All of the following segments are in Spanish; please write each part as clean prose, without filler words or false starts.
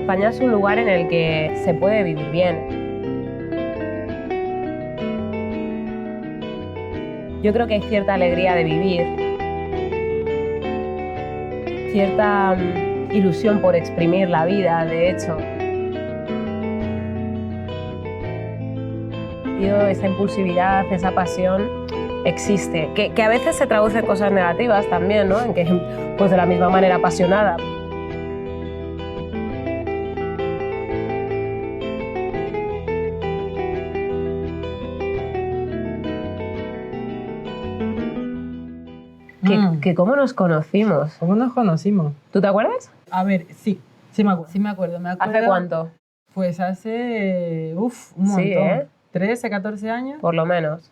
España es un lugar en el que se puede vivir bien. Yo creo que hay cierta alegría de vivir, cierta ilusión por exprimir la vida, de hecho. Esa impulsividad, esa pasión existe, que a veces se traduce en cosas negativas también, ¿no? En que, pues de la misma manera apasionada. Que ¿Cómo nos conocimos? ¿Cómo nos conocimos? ¿Tú te acuerdas? A ver, sí me acuerdo. Sí me acuerdo. ¿Hace cuánto? Pues hace, un montón. Sí, ¿eh? 13, 14 años. Por lo menos.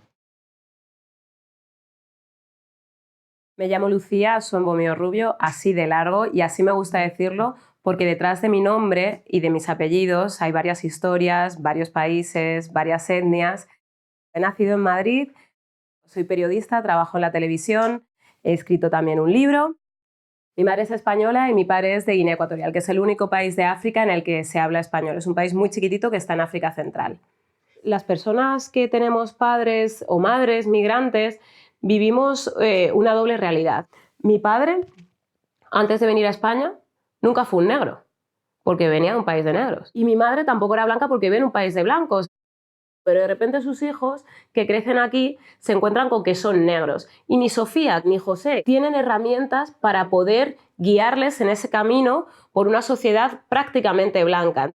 Me llamo Lucía, soy Bombío Rubio, así de largo, y así me gusta decirlo porque detrás de mi nombre y de mis apellidos hay varias historias, varios países, varias etnias. He nacido en Madrid, soy periodista, trabajo en la televisión, he escrito también un libro. Mi madre es española y mi padre es de Guinea Ecuatorial, que es el único país de África en el que se habla español. Es un país muy chiquitito que está en África Central. Las personas que tenemos padres o madres migrantes vivimos una doble realidad. Mi padre, antes de venir a España, nunca fue un negro, porque venía de un país de negros. Y mi madre tampoco era blanca porque vive en un país de blancos. Pero de repente sus hijos que crecen aquí se encuentran con que son negros. Y ni Sofía ni José tienen herramientas para poder guiarles en ese camino por una sociedad prácticamente blanca.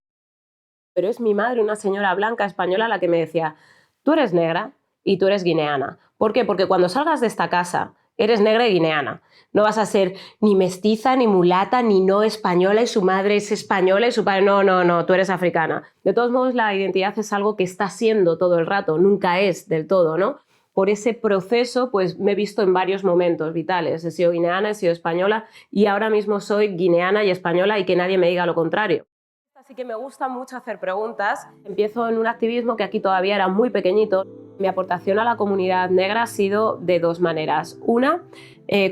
Pero es mi madre, una señora blanca española, la que me decía, tú eres negra y tú eres guineana. ¿Por qué? Porque cuando salgas de esta casa eres negra y guineana. No vas a ser ni mestiza, ni mulata, ni no española y su madre es española y su padre... No, tú eres africana. De todos modos, la identidad es algo que está siendo todo el rato, nunca es del todo, ¿no? Por ese proceso, pues me he visto en varios momentos vitales. He sido guineana, he sido española y ahora mismo soy guineana y española y que nadie me diga lo contrario. Así que me gusta mucho hacer preguntas. Empiezo en un activismo que aquí todavía era muy pequeñito. Mi aportación a la comunidad negra ha sido de dos maneras. Una,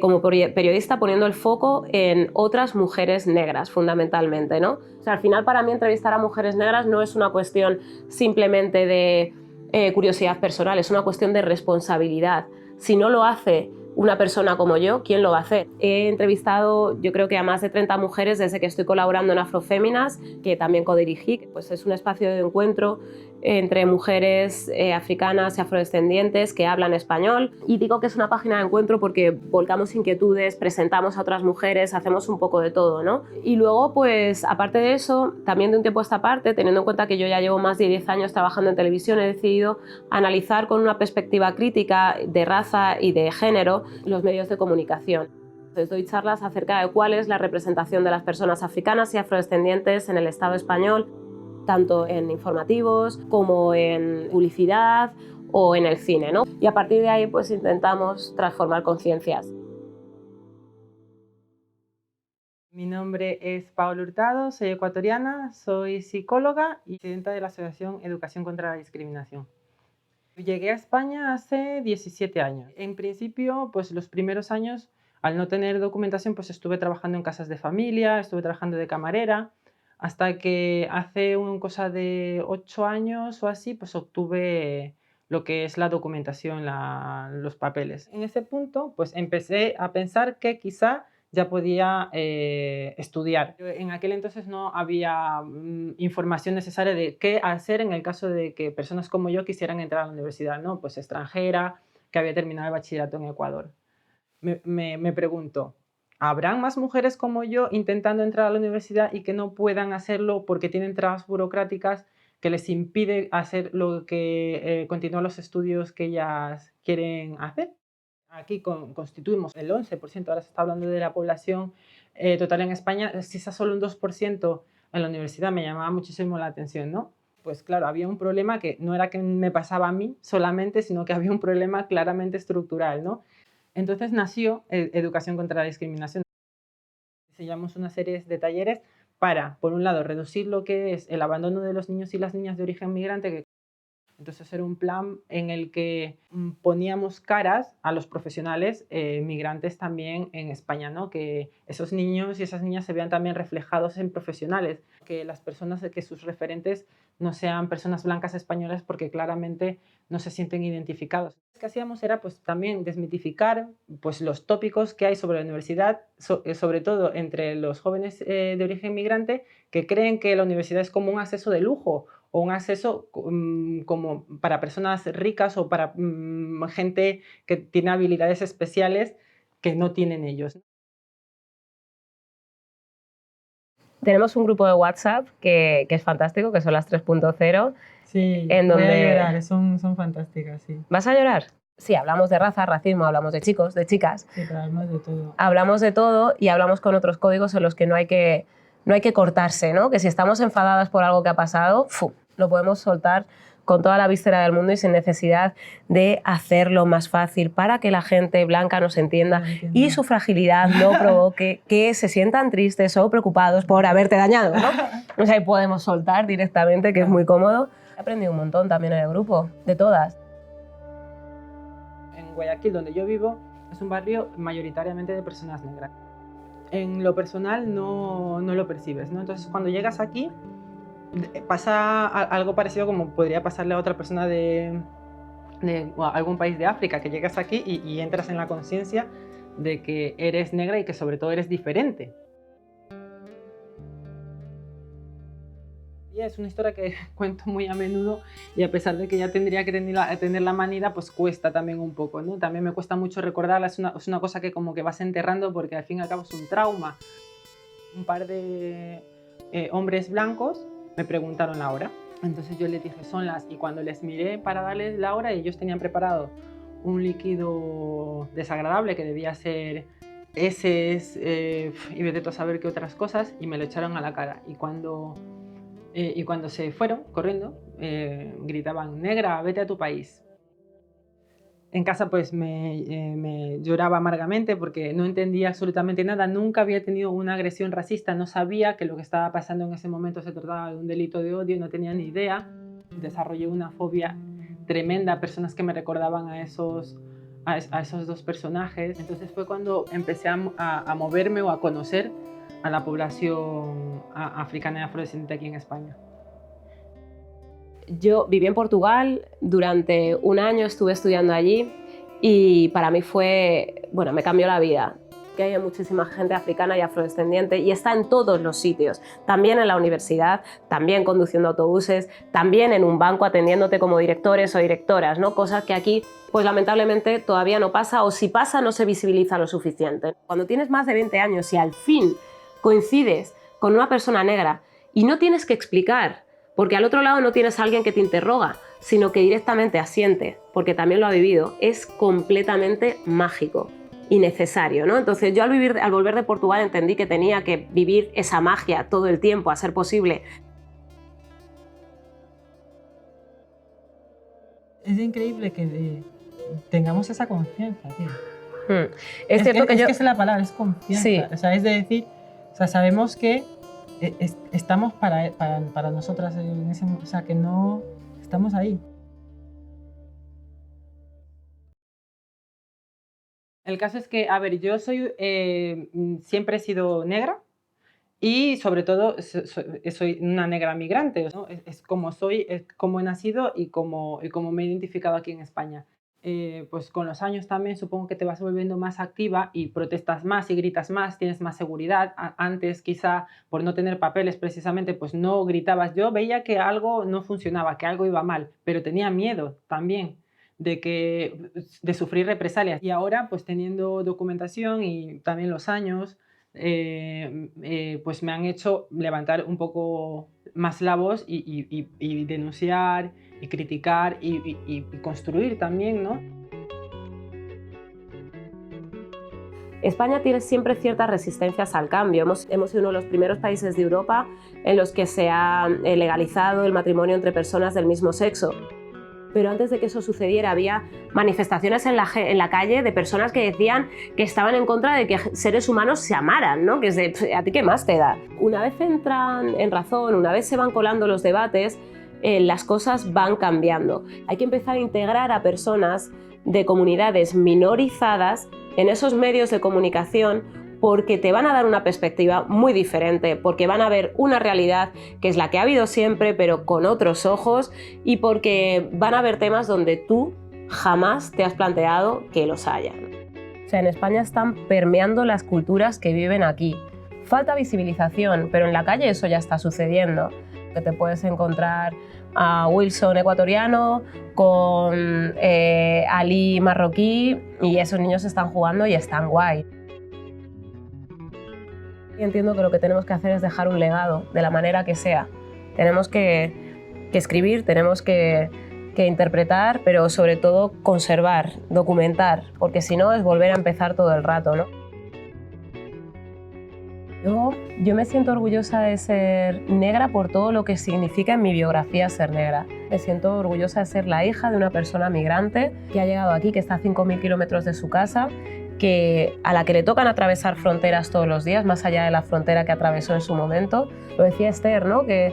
como periodista poniendo el foco en otras mujeres negras, fundamentalmente, ¿no? O sea, al final para mí entrevistar a mujeres negras no es una cuestión simplemente de curiosidad personal, es una cuestión de responsabilidad. Si no lo hace una persona como yo, ¿quién lo va a hacer? He entrevistado, yo creo que a más de 30 mujeres desde que estoy colaborando en Afroféminas, que también codirigí, pues es un espacio de encuentro entre mujeres africanas y afrodescendientes que hablan español. Y digo que es una página de encuentro porque volcamos inquietudes, presentamos a otras mujeres, hacemos un poco de todo, ¿no? Y luego, pues, aparte de eso, también de un tiempo a esta parte, teniendo en cuenta que yo ya llevo más de 10 años trabajando en televisión, he decidido analizar con una perspectiva crítica de raza y de género los medios de comunicación. Entonces, doy charlas acerca de cuál es la representación de las personas africanas y afrodescendientes en el Estado español, tanto en informativos como en publicidad o en el cine, ¿no? Y a partir de ahí pues intentamos transformar conciencias. Mi nombre es Paola Hurtado, soy ecuatoriana, soy psicóloga y presidenta de la Asociación Educación contra la Discriminación. Llegué a España hace 17 años. En principio, pues los primeros años, al no tener documentación, pues estuve trabajando en casas de familia, estuve trabajando de camarera, hasta que hace una cosa de 8 años o así, pues obtuve lo que es la documentación, los papeles. En ese punto, pues empecé a pensar que quizá ya podía estudiar. En aquel entonces no había información necesaria de qué hacer en el caso de que personas como yo quisieran entrar a la universidad, ¿no? Pues extranjera, que había terminado el bachillerato en Ecuador. Me pregunto, ¿habrán más mujeres como yo intentando entrar a la universidad y que no puedan hacerlo porque tienen trabas burocráticas que les impide hacer lo que continuar los estudios que ellas quieren hacer? Aquí constituimos el 11%, ahora se está hablando de la población total en España, si está solo un 2% en la universidad, me llamaba muchísimo la atención, ¿no? Pues claro, había un problema que no era que me pasaba a mí solamente, sino que había un problema claramente estructural, ¿no? Entonces nació Educación contra la Discriminación. Diseñamos una serie de talleres para, por un lado, reducir lo que es el abandono de los niños y las niñas de origen migrante, que Entonces era un plan en el que poníamos caras a los profesionales migrantes también en España, ¿no? Que esos niños y esas niñas se vean también reflejados en profesionales, que las personas, que sus referentes no sean personas blancas españolas porque claramente no se sienten identificados. Lo que hacíamos era pues también desmitificar pues los tópicos que hay sobre la universidad, sobre todo entre los jóvenes de origen migrante, que creen que la universidad es como un acceso de lujo o un acceso como para personas ricas o para gente que tiene habilidades especiales que no tienen ellos. Tenemos un grupo de WhatsApp que es fantástico, que son las 3.0. Sí, en voy donde... a llorar, son fantásticas, sí. ¿Vas a llorar? Sí, hablamos de raza, racismo, hablamos de chicos, de chicas. Sí, pero hablamos de todo. Hablamos de todo y hablamos con otros códigos en los que no hay que cortarse, ¿no? Que si estamos enfadadas por algo que ha pasado, lo podemos soltar con toda la víscera del mundo y sin necesidad de hacerlo más fácil para que la gente blanca nos entienda y su fragilidad no provoque que se sientan tristes o preocupados por haberte dañado, ¿no? O sea, podemos soltar directamente, que es muy cómodo. He aprendido un montón también en el grupo, de todas. En Guayaquil, donde yo vivo, es un barrio mayoritariamente de personas negras. En lo personal no lo percibes, ¿no? Entonces, cuando llegas aquí, pasa algo parecido como podría pasarle a otra persona de algún país de África, que llegas aquí y entras en la conciencia de que eres negra y que sobre todo eres diferente. Y es una historia que cuento muy a menudo y a pesar de que ya tendría que tenerla manida, pues cuesta también un poco, ¿no? También me cuesta mucho recordarla, es una cosa que como que vas enterrando porque al fin y al cabo es un trauma. Un par de hombres blancos me preguntaron la hora, entonces yo les dije son las, y cuando les miré para darles la hora ellos tenían preparado un líquido desagradable que debía ser heces y vete tú a saber qué otras cosas y me lo echaron a la cara y cuando se fueron corriendo gritaban negra, vete a tu país. En casa pues me lloraba amargamente porque no entendía absolutamente nada, nunca había tenido una agresión racista, no sabía que lo que estaba pasando en ese momento se trataba de un delito de odio, no tenía ni idea. Desarrollé una fobia tremenda, personas que me recordaban a esos dos personajes. Entonces fue cuando empecé a moverme o a conocer a la población africana y afrodescendiente aquí en España. Yo viví en Portugal, durante un año estuve estudiando allí y para mí me cambió la vida. Que hay muchísima gente africana y afrodescendiente y está en todos los sitios, también en la universidad, también conduciendo autobuses, también en un banco atendiéndote como directores o directoras, ¿no? Cosas que aquí pues lamentablemente todavía no pasa o si pasa no se visibiliza lo suficiente. Cuando tienes más de 20 años y al fin coincides con una persona negra y no tienes que explicar, porque al otro lado no tienes a alguien que te interroga, sino que directamente asiente, porque también lo ha vivido, es completamente mágico y necesario, ¿no? Entonces yo al volver de Portugal entendí que tenía que vivir esa magia todo el tiempo, a ser posible. Es increíble que tengamos esa confianza, tío. Es cierto que esa es la palabra, es confianza. Sí. O sea, es de decir, o sea, sabemos que estamos para nosotras en ese, o sea, que no estamos ahí. El caso es que, a ver, yo siempre he sido negra y sobre todo soy una negra migrante, ¿no? Es como soy, es como he nacido y como me he identificado aquí en España. Pues con los años también supongo que te vas volviendo más activa y protestas más y gritas más, tienes más seguridad. Antes quizá por no tener papeles precisamente pues no gritabas. Yo veía que algo no funcionaba, que algo iba mal, pero tenía miedo también de sufrir represalias. Y ahora pues teniendo documentación y también los años pues me han hecho levantar un poco más la voz y denunciar y criticar y construir también, ¿no? España tiene siempre ciertas resistencias al cambio. Hemos sido uno de los primeros países de Europa en los que se ha legalizado el matrimonio entre personas del mismo sexo. Pero antes de que eso sucediera había manifestaciones en la calle de personas que decían que estaban en contra de que seres humanos se amaran, ¿no? Que es ¿a ti qué más te da? Una vez entran en razón, una vez se van colando los debates, las cosas van cambiando. Hay que empezar a integrar a personas de comunidades minorizadas en esos medios de comunicación, porque te van a dar una perspectiva muy diferente, porque van a ver una realidad que es la que ha habido siempre, pero con otros ojos, y porque van a ver temas donde tú jamás te has planteado que los haya. O sea, en España están permeando las culturas que viven aquí. Falta visibilización, pero en la calle eso ya está sucediendo. Que te puedes encontrar a Wilson ecuatoriano con Ali marroquí, y esos niños están jugando y están guay. Y entiendo que lo que tenemos que hacer es dejar un legado, de la manera que sea. Tenemos que escribir, tenemos que interpretar, pero sobre todo conservar, documentar, porque si no es volver a empezar todo el rato, ¿no? Yo me siento orgullosa de ser negra por todo lo que significa en mi biografía ser negra. Me siento orgullosa de ser la hija de una persona migrante que ha llegado aquí, que está a 5.000 kilómetros de su casa, a la que le tocan atravesar fronteras todos los días, más allá de la frontera que atravesó en su momento. Lo decía Esther, ¿no? Que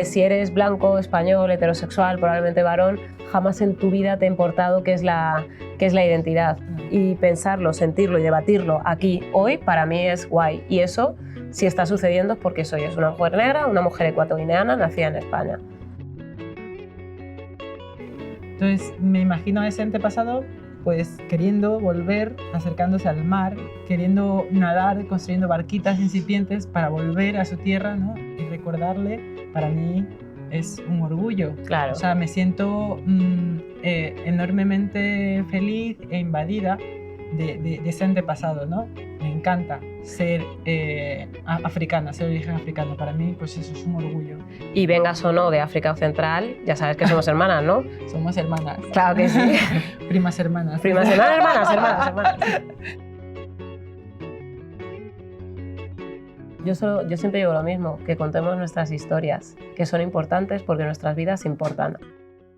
si eres blanco, español, heterosexual, probablemente varón, jamás en tu vida te ha importado qué es la identidad. Y pensarlo, sentirlo y debatirlo aquí, hoy, para mí es guay. Y eso, si está sucediendo, es porque soy una mujer negra, una mujer ecuatoriana, nacida en España. Entonces me imagino a ese antepasado pues queriendo volver, acercándose al mar, queriendo nadar, construyendo barquitas incipientes para volver a su tierra, ¿no? Y recordarle, para mí es un orgullo. Claro. O sea, me siento enormemente feliz e invadida de ese antepasado, ¿no? Me encanta ser africana, ser de origen africano. Para mí, pues eso es un orgullo. Y vengas o no de África Occidental, ya sabes que somos hermanas, ¿no? Somos hermanas. Claro que sí. Primas hermanas. Primas hermanas, hermanas. Yo siempre digo lo mismo, que contemos nuestras historias, que son importantes porque nuestras vidas importan,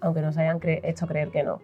aunque nos hayan hecho creer que no.